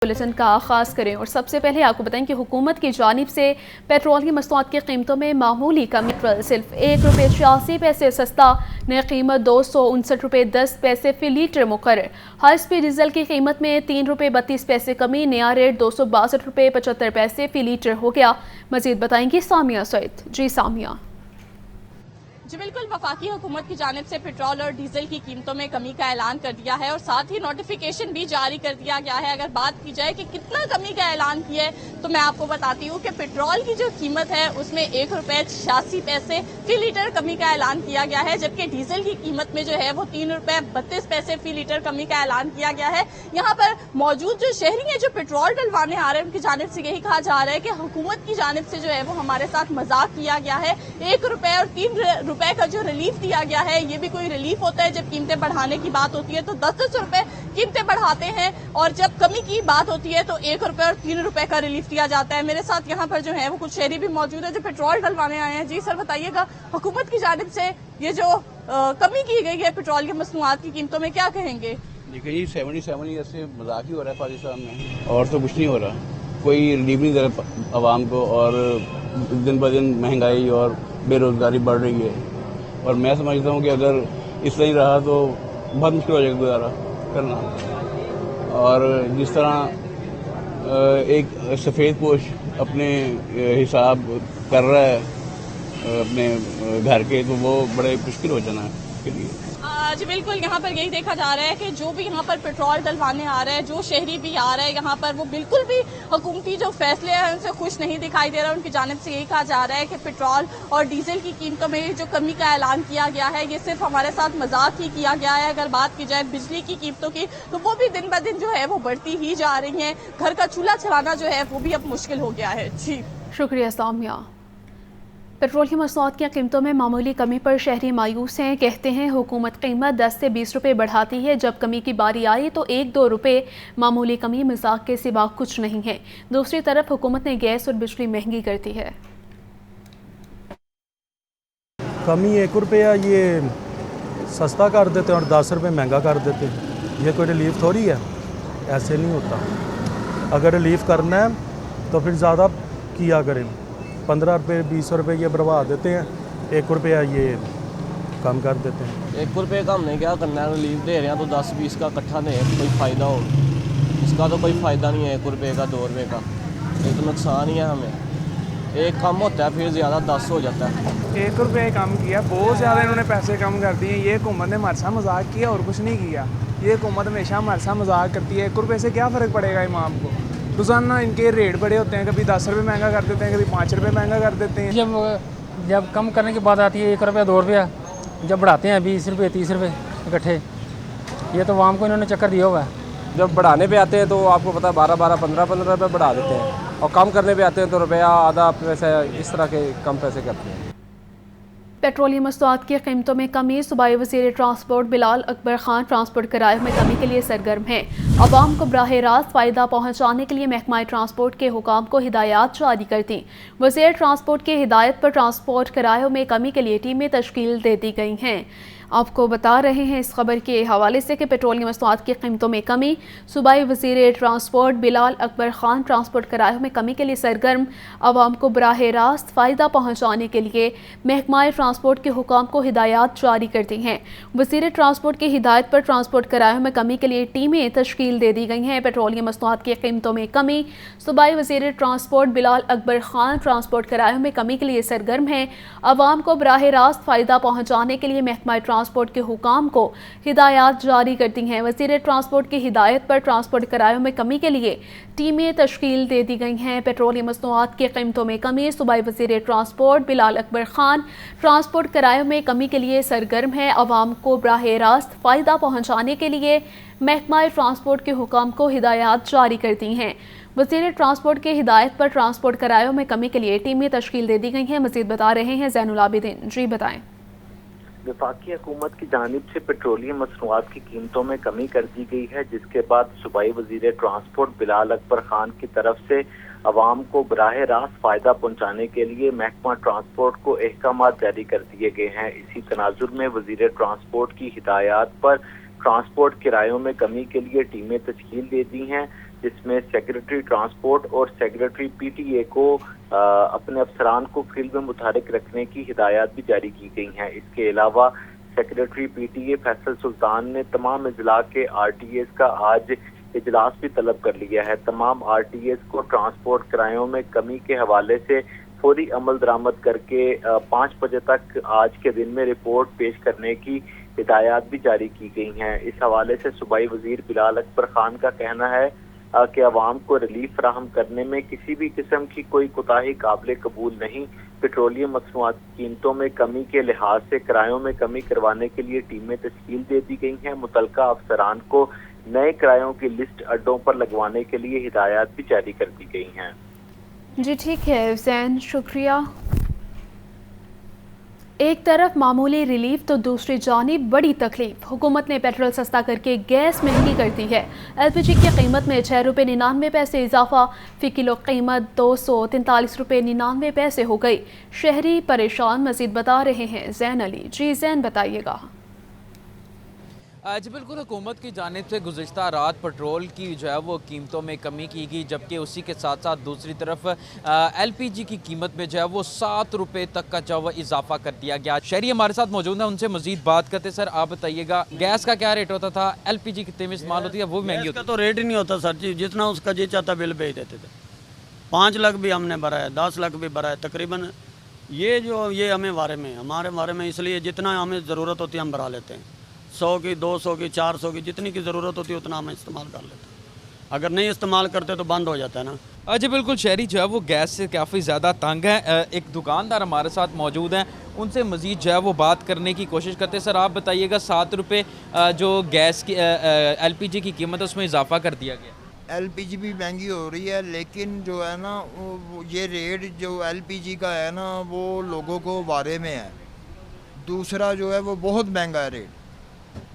Bulletin का आगाज़ करें और सबसे पहले आपको बताएं कि हुकूमत की जानिब से पेट्रोल की मसनूआत की कीमतों में मामूली कमी। सिर्फ ₹1.86 सस्ता, नई कीमत ₹259.10 फी लीटर मुकर्रर। हाई स्पीड डीजल की कीमत में ₹3.32 कमी, नया रेट ₹262.75 फी लीटर हो गया। मजीद बताएंगी सामिया सईद। जी सामिया। जी बिल्कुल, वफाकी हुकूमत की जानिब से पेट्रोल और डीजल की कीमतों में कमी का ऐलान कर दिया है और साथ ही नोटिफिकेशन भी जारी कर दिया गया है। अगर बात की जाए कि कितना कमी का ऐलान किया है तो मैं आपको बताती हूँ कि पेट्रोल की जो कीमत है उसमें ₹1.86 फी लीटर कमी का ऐलान किया गया है, जबकि डीजल की कीमत में जो है वो ₹3.32 फी लीटर कमी का ऐलान किया गया है। यहाँ पर मौजूद जो शहरी है जो पेट्रोल डलवाने आ रहे हैं उनकी जानिब से यही कहा जा रहा है कि हुकूमत की जानिब से जो है वो हमारे साथ मजाक किया गया है। ₹1 और ₹3 का जो रिलीफ दिया गया है ये भी कोई रिलीफ होता है? जब कीमतें बढ़ाने की बात होती है तो 10-10 रुपए कीमतें बढ़ाते हैं और जब कमी की बात होती है तो ₹1 और ₹3 का रिलीफ दिया जाता है। मेरे साथ यहाँ पर जो है वो कुछ शहरी भी मौजूद है जो पेट्रोल डलवाने आए हैं। जी सर, बताइएगा हुकूमत की जानिब से ये जो कमी की गई है पेट्रोल की मसनूआत की कीमतों में, क्या कहेंगे? देखिए जी, 77 जैसे मजाक ही हो रहा है पाकिस्तान में, और तो कुछ नहीं हो रहा। कोई रिलीफ नहीं दे रहा आवाम को और दिन ब दिन महंगाई और बेरोजगारी बढ़ रही है। और मैं समझता हूँ कि अगर इस तरह ही रहा तो बहुत मुश्किल हो जाएगा गुजारा करना। और जिस तरह एक सफ़ेद पोश अपने हिसाब कर रहा है अपने घर के, तो वो बड़े मुश्किल हो जाना है उसके लिए। जी बिल्कुल, यहाँ पर यही देखा जा रहा है कि जो भी यहाँ पर पेट्रोल डलवाने आ रहा है, जो शहरी भी आ रहा है यहाँ पर, वो बिल्कुल भी हुकूमती जो फैसले हैं उनसे खुश नहीं दिखाई दे रहा। उनकी जानिब से यही कहा जा रहा है कि पेट्रोल और डीजल की कीमतों में जो कमी का ऐलान किया गया है ये सिर्फ हमारे साथ मजाक ही किया गया है। अगर बात की जाए बिजली की कीमतों की तो वो भी दिन ब दिन जो है वो बढ़ती ही जा रही है। घर का चूल्हा चलाना जो है वो भी अब मुश्किल हो गया है। जी शुक्रिया सामिया। पेट्रोल की मसनूआत की कीमतों में मामूली कमी पर शहरी मायूस हैं। कहते हैं हुकूमत कीमत 10 से 20 रुपए बढ़ाती है, जब कमी की बारी आई तो 1-2 रुपए मामूली कमी मजाक के सिवा कुछ नहीं है। दूसरी तरफ हुकूमत ने गैस और बिजली महंगी कर दी है। कमी ₹1 ये सस्ता कर देते हैं और 10 रुपये महंगा कर देते हैं। ये कोई रिलीफ थोड़ी है, ऐसे नहीं होता। अगर रिलीफ करना है तो फिर ज़्यादा किया करें। 15 रुपये 20 रुपये ये बढ़वा देते हैं, ₹1 ये कम कर देते हैं। ₹1 का हमने क्या करना है, रिलीफ दे रहे हैं तो 10-20 का इकट्ठा दें, कोई फ़ायदा हो। इसका तो कोई फ़ायदा नहीं है ₹1 का, ₹2 का, ये तो नुकसान ही है हमें। एक कम होता है फिर ज़्यादा 10 हो जाता है। ₹1 कम किया, बहुत ज़्यादा इन्होंने पैसे कम कर दिए। ये हुकूमत ने हमारे साथ मजाक किया और कुछ नहीं किया। ये हुकूमत हमेशा हमारे साथ मजाक करती है। ₹1 से क्या फ़र्क पड़ेगा इमाम को? रोज़ाना इनके रेट बड़े होते हैं, कभी 10 रुपये महंगा कर देते हैं, कभी 5 रुपये महंगा कर देते हैं। जब कम करने की बात आती है ₹1 ₹2, जब बढ़ाते हैं 20 रुपये 30 रुपये इकट्ठे, ये तो आवाम को इन्होंने चक्कर दिया हुआ है। जब बढ़ाने पे आते हैं तो आपको पता है 12-12, 15-15 रुपये बढ़ा देते हैं, और कम करने पे आते हैं तो रुपया आधा पैसा इस तरह के कम पैसे करते हैं। पेट्रोलियम मसनूआत की कीमतों में कमी। सूबाई वज़ीर ट्रांसपोर्ट बिलाल अकबर खान ट्रांसपोर्ट किरायों में कमी के लिए सरगर्म हैं। अवाम को बराह रास्त फ़ायदा पहुँचाने के लिए महकमा ट्रांसपोर्ट के हुकाम को हिदायत जारी कर दी। वज़ीर ट्रांसपोर्ट की हिदायत पर ट्रांसपोर्ट किरायों में कमी के लिए टीमें तश्कील दे दी गई हैं। आपको बता रहे हैं इस खबर के हवाले से कि पेट्रोलियम मसनूआत की कीमतों में कमी। सूबाई वज़ीर ट्रांसपोर्ट बिलाल अकबर खान ट्रांसपोर्ट किरायों में कमी के लिए सरगर्म। अवाम को बराह रास्त फ़ायदा पहुँचाने के लिए महकमा ट्रांसपोर्ट के हुकाम को हिदायत जारी कर दी हैं। वज़ीर ट्रांसपोर्ट की हिदायत पर ट्रांसपोर्ट किरायों में कमी के लिए टीमें तश्कील दे दी गई हैं। पेट्रोलियम मसनूआत की कीमतों में कमी। सूबाई वज़ीर ट्रांसपोर्ट बिलाल अकबर खान ट्रांसपोर्ट किरायों में कमी के लिए सरगर्म हैं। अवाम को बराह रास्त फ़ायदा पहुँचाने के लिए महकमा ट्रांसपोर्ट के हुकाम को हिदायत जारी करती हैं। वज़ीर ट्रांसपोर्ट की हिदायत पर ट्रांसपोर्ट किरायों में कमी के लिए टीमें तश्कील दे दी गई हैं। पेट्रोलियम मसनूआत की कीमतों में कमी। सूबाई वज़ीर ट्रांसपोर्ट बिलाल अकबर खान ट्रांसपोर्ट किरायों में कमी के लिए सरगर्म है। अवाम को बराह रास्त फ़ायदा पहुँचाने के लिए महकमा ट्रांसपोर्ट के हुकाम को हिदायत जारी करती हैं। वज़ीर ट्रांसपोर्ट की हिदायत पर ट्रांसपोर्ट किरायों में कमी के लिए टीमें तश्कील दे दी गई हैं। मज़ीद बता रहे हैं ज़ैनुल आबिदीन। जी बताएं। वफाकी हुकूमत की जानिब से पेट्रोलियम मसनूआत की कीमतों में कमी कर दी गई है, जिसके बाद सूबाई वज़ीर ट्रांसपोर्ट बिलाल अकबर खान की तरफ से अवाम को बराह रास्त फ़ायदा पहुँचाने के लिए महकमा ट्रांसपोर्ट को अहकामात जारी कर दिए गए हैं। इसी तनाजुर में वज़ीर ट्रांसपोर्ट की हिदायत पर ट्रांसपोर्ट किरायों में कमी के लिए टीमें तश्कील दे दी हैं। जिसमें सेक्रेटरी ट्रांसपोर्ट और सेक्रेटरी पीटीए को अपने अफसरान को फील्ड में मुतहरिक रखने की हिदायत भी जारी की गई हैं। इसके अलावा सेक्रेटरी पीटीए फैसल सुल्तान ने तमाम अजला के आरटीएस का आज इजलास भी तलब कर लिया है। तमाम आरटीएस को ट्रांसपोर्ट किरायों में कमी के हवाले से फौरी अमल दरामद करके 5 बजे तक आज के दिन में रिपोर्ट पेश करने की हिदायत भी जारी की गई हैं। इस हवाले से सूबाई वजीर बिलाल अकबर खान का कहना है कि अवाम को रिलीफ फराहम करने में किसी भी किस्म की कोई कोताही काबिल कबूल नहीं। पेट्रोलियम मसनूआत की कीमतों में कमी के लिहाज से किरायों में कमी करवाने के लिए टीमें तश्कील दे दी गई हैं। मुतलका अफसरान को नए किरायों की लिस्ट अड्डों पर लगवाने के लिए हिदायत भी जारी कर दी गई हैं। जी ठीक है हुसैन, शुक्रिया। एक तरफ मामूली रिलीफ तो दूसरी जानिब बड़ी तकलीफ। हुकूमत ने पेट्रोल सस्ता करके गैस महंगी कर दी है। एलपीजी की कीमत में 6 रुपये 99 पैसे इजाफा, फी किलो कीमत 243 रुपये 99 पैसे हो गई। शहरी परेशान, मजीद बता रहे हैं जैन अली। जी जैन, बताइएगा। जी बिल्कुल, हुकूमत की जानिब से गुज़िश्ता रात पेट्रोल की जो है वो कीमतों में कमी की गई, जबकि उसी के साथ साथ दूसरी तरफ एलपीजी की कीमत में जो है वो 7 रुपये तक का जो है इजाफा कर दिया गया। शहरी हमारे साथ मौजूद है, उनसे मजीद बात करते। सर आप बताइएगा, गैस का क्या रेट होता था, एलपीजी कितने में इस्तेमाल होती है, वो महंगी होती है? तो रेट ही नहीं होता सर जी, जितना उसका जी चाहता बिल भेज देते थे। 5 लाख भी हमने भरा है, 10 लाख भी भरा है तकरीबन। ये हमें हमारे बारे में इसलिए जितना हमें ज़रूरत होती है हम भरा लेते हैं। 100 की, 200 की, 400 की, जितनी की ज़रूरत होती है उतना हम इस्तेमाल कर लेते हैं। अगर नहीं इस्तेमाल करते तो बंद हो जाता है ना। जी बिल्कुल, शहरी जो है वो गैस से काफ़ी ज़्यादा तंग है। एक दुकानदार हमारे साथ मौजूद हैं, उनसे मज़ीद जो है वो बात करने की कोशिश करते हैं। सर आप बताइएगा, 7 रुपये जो गैस की एलपीजी की कीमत है उसमें इजाफा कर दिया गया। एलपीजी भी महंगी हो रही है, लेकिन जो है ना ये रेट जो एलपीजी का है ना वो लोगों को बारे में है। दूसरा जो है वो बहुत महंगा है रेट,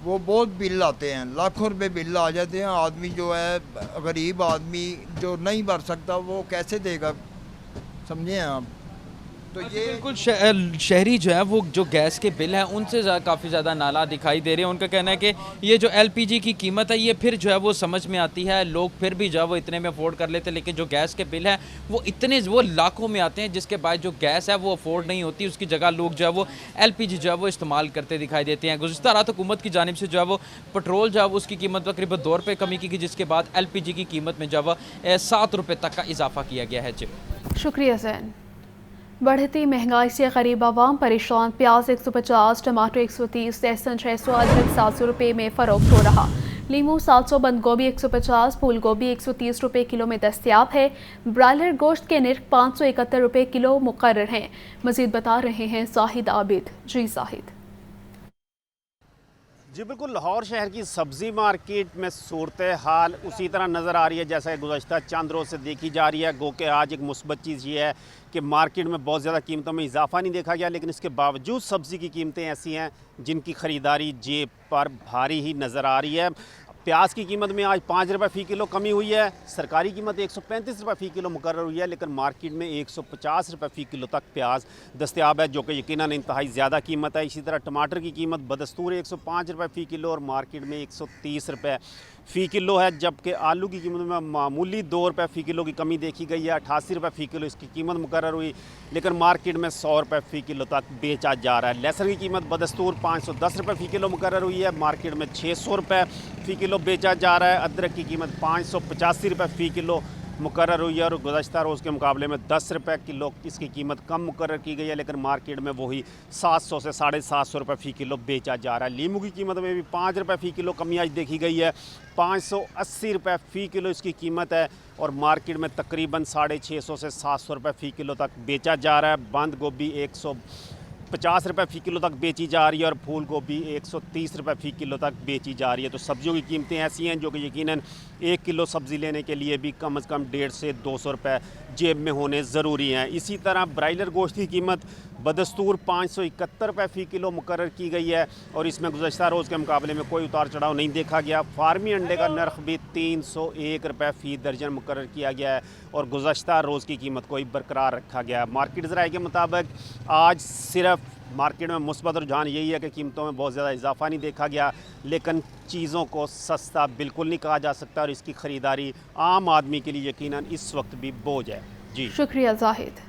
वो बहुत बिल आते हैं, लाखों रुपए बिल आ जाते हैं। आदमी जो है, गरीब आदमी जो नहीं भर सकता वो कैसे देगा, समझे आप? तो ये बिल्कुल शहरी जो है वो जो गैस के बिल हैं उनसे काफ़ी ज़्यादा नाला दिखाई दे रहे हैं। उनका कहना है कि ये जो एलपीजी की कीमत है ये फिर जो है वो समझ में आती है, लोग फिर भी जो है वो इतने में अफोर्ड कर लेते हैं, लेकिन जो गैस के बिल हैं वो इतने वो लाखों में आते हैं, जिसके बाद जो गैस है वो अफोर्ड नहीं होती। उसकी जगह लोग जो है वो एलपीजी जो है वो इस्तेमाल करते दिखाई देते हैं। गुज़िश्ता रात हुकूमत की जानिब से जो है वो पेट्रोल जो है वो उसकी कीमत में करीब 2 रुपये कमी की गई, जिसके बाद एलपीजी की कीमत में जो है वो 7 रुपये तक का इजाफा किया गया है। जी शुक्रिया जैन। बढ़ती महंगाई से गरीब आवाम परेशान। प्याज 150, टमाटर 130, लहसुन 600, अदरक 700 रुपये में फ़रोख्त हो रहा। लीमू 700, बंद गोभी 150, फूल गोभी 130 रुपये किलो में दस्तियाब है। ब्रायलर गोश्त के निर्ख 571 रुपये किलो मुकर्रर हैं। मज़ीद बता रहे हैं जाहिद आबिद। जी जाहिद। जी बिल्कुल, लाहौर शहर की सब्ज़ी मार्केट में सूरत हाल उसी तरह नज़र आ रही है जैसा गुज़श्ता चंद रोज़ से देखी जा रही है। गो के आज एक मुस्बत चीज़ ये है कि मार्केट में बहुत ज़्यादा कीमतों में इजाफा नहीं देखा गया, लेकिन इसके बावजूद सब्ज़ी की कीमतें ऐसी हैं जिनकी ख़रीदारी जेब पर भारी ही नज़र आ रही है। प्याज की कीमत में आज 5 रुपये फ़ी किलो कमी हुई है। सरकारी कीमत 135 रुपये फ़ी किलो मुकर्रर हुई है, लेकिन मार्केट में 150 रुपये फ़ी किलो तक प्याज दस्तयाब है, जो कि यकीनन इंतहाई ज़्यादा कीमत है। इसी तरह टमाटर की कीमत बदस्तूर 105 रुपये फ़ी किलो और मार्केट में 130 रुपये फ़ी किलो है, जबकि आलू की कीमत में मामूली 2 रुपये फ़ी किलो की कमी देखी गई है। 88 रुपये फ़ी किलो इसकी कीमत मुकर्रर हुई, लेकिन मार्केट में 100 रुपये फ़ी किलो तक बेचा जा रहा है। लहसुन की कीमत बदस्तूर 510 रुपये फ़ी किलो मुकर्रर हुई है, मार्केट में 600 रुपये फ़ी किलो बेचा जा रहा है। अदरक की कीमत 585 रुपये फ़ी किलो मुकर्रर हुई है और गुज़श्ता रोज़ के मुकाबले में 10 रुपये किलो इसकी कीमत कम मुकर्रर की गई है, लेकिन मार्केट में वही 700 से 750 रुपये फ़ी किलो बेचा जा रहा है। लीमू की कीमत में भी 5 रुपये फ़ी किलो कमी आज देखी गई है, 580 रुपये फ़ी किलो इसकी कीमत है और मार्केट में तकरीबन 650 से 700 रुपये फ़ी किलो तक बेचा जा रहा है। बंद गोभी 150 रुपये फ़ी किलो तक बेची जा रही है और फूल गोभी 130 रुपये फ़ी किलो तक बेची जा रही है। तो सब्जियों की कीमतें ऐसी हैं जो कि यकीनन 1 किलो सब्ज़ी लेने के लिए भी कम से कम 150 से 200 रुपये जेब में होने ज़रूरी हैं। इसी तरह ब्रायलर गोश्त की कीमत बदस्तूर 571 रुपये फ़ी किलो मुकर्रर की गई है और इसमें गुज़श्ता रोज़ के मुकाबले में कोई उतार चढ़ाव नहीं देखा गया। फार्मी अंडे का नर्ख भी 301 रुपये फ़ी दर्जन मुकर्रर किया गया है और गुज़श्ता रोज़ की कीमत को ही बरकरार रखा गया है। मार्केट ज़राए के मुताबिक आज सिर्फ मार्केट में मुस्बत रुझान यही है कि कीमतों में बहुत ज़्यादा इजाफा नहीं देखा गया, लेकिन चीज़ों को सस्ता बिल्कुल नहीं कहा जा सकता और इसकी ख़रीदारी आम आदमी के लिए यकीनन इस वक्त भी बोझ है। जी शुक्रिया जाहिद।